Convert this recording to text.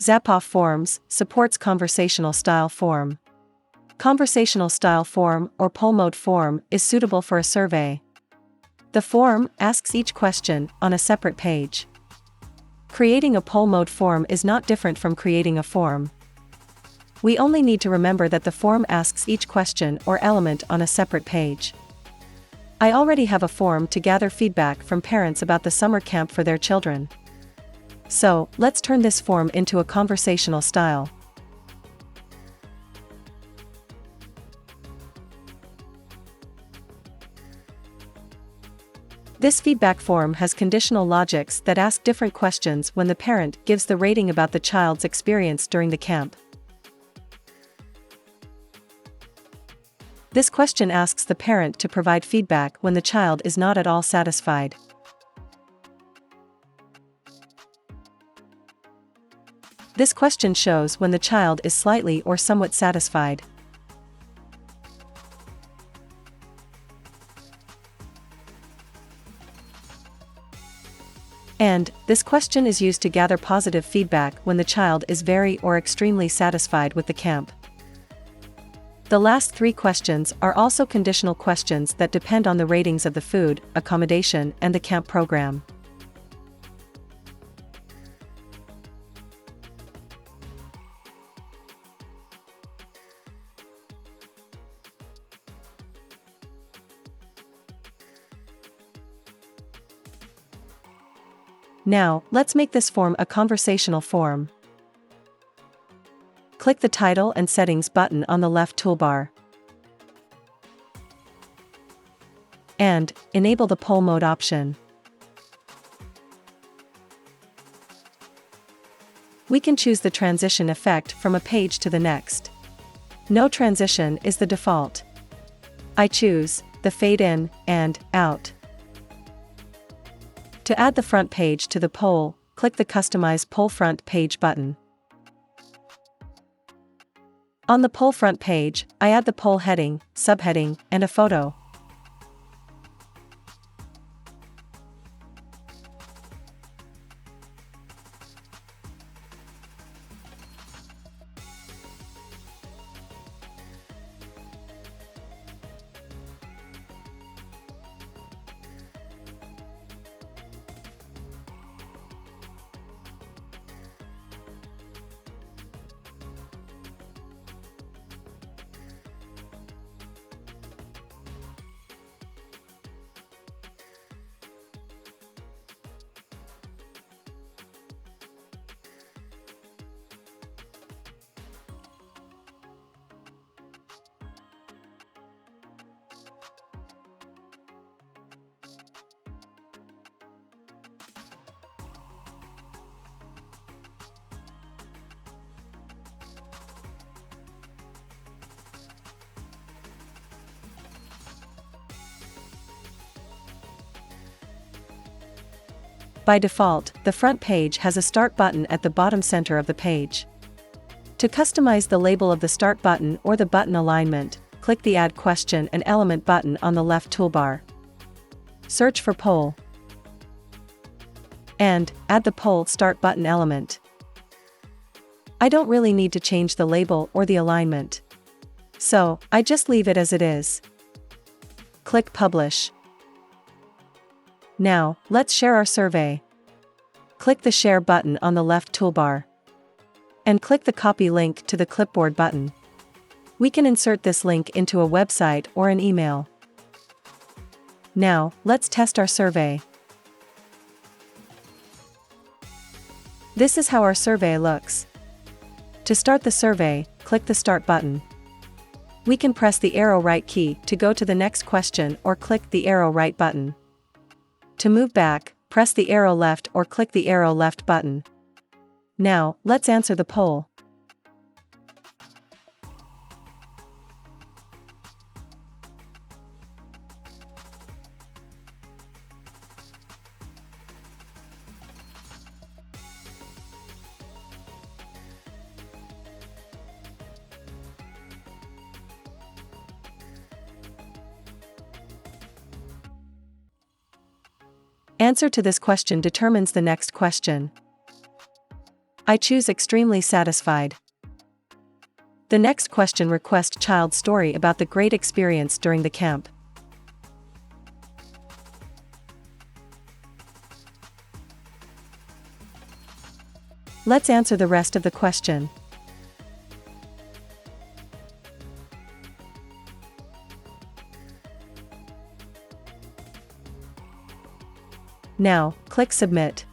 Zapof Forms supports conversational style form. Conversational style form or poll mode form is suitable for a survey. The form asks each question on a separate page. Creating a poll mode form is not different from creating a form. We only need to remember that the form asks each question or element on a separate page. I already have a form to gather feedback from parents about the summer camp for their children. So, let's turn this form into a conversational style. This feedback form has conditional logics that ask different questions when the parent gives the rating about the child's experience during the camp. This question asks the parent to provide feedback when the child is not at all satisfied. This question shows when the child is slightly or somewhat satisfied. And, this question is used to gather positive feedback when the child is very or extremely satisfied with the camp. The last three questions are also conditional questions that depend on the ratings of the food, accommodation, and the camp program. Now, let's make this form a conversational form. Click the Title and Settings button on the left toolbar. And, enable the poll mode option. We can choose the transition effect from a page to the next. No transition is the default. I choose the fade in and out. To add the front page to the poll, click the Customize Poll Front Page button. On the poll front page, I add the poll heading, subheading, and a photo. By default, the front page has a Start button at the bottom center of the page. To customize the label of the Start button or the button alignment, click the Add Question and Element button on the left toolbar. Search for Poll. And, add the Poll Start button element. I don't really need to change the label or the alignment. So, I just leave it as it is. Click Publish. Now, let's share our survey. Click the Share button on the left toolbar. And click the Copy link to the Clipboard button. We can insert this link into a website or an email. Now, let's test our survey. This is how our survey looks. To start the survey, click the Start button. We can press the arrow right key to go to the next question or click the arrow right button. To move back, press the arrow left or click the arrow left button. Now, let's answer the poll. Answer to this question determines the next question. I choose extremely satisfied. The next question requests child's story about the great experience during the camp. Let's answer the rest of the question. Now, click Submit.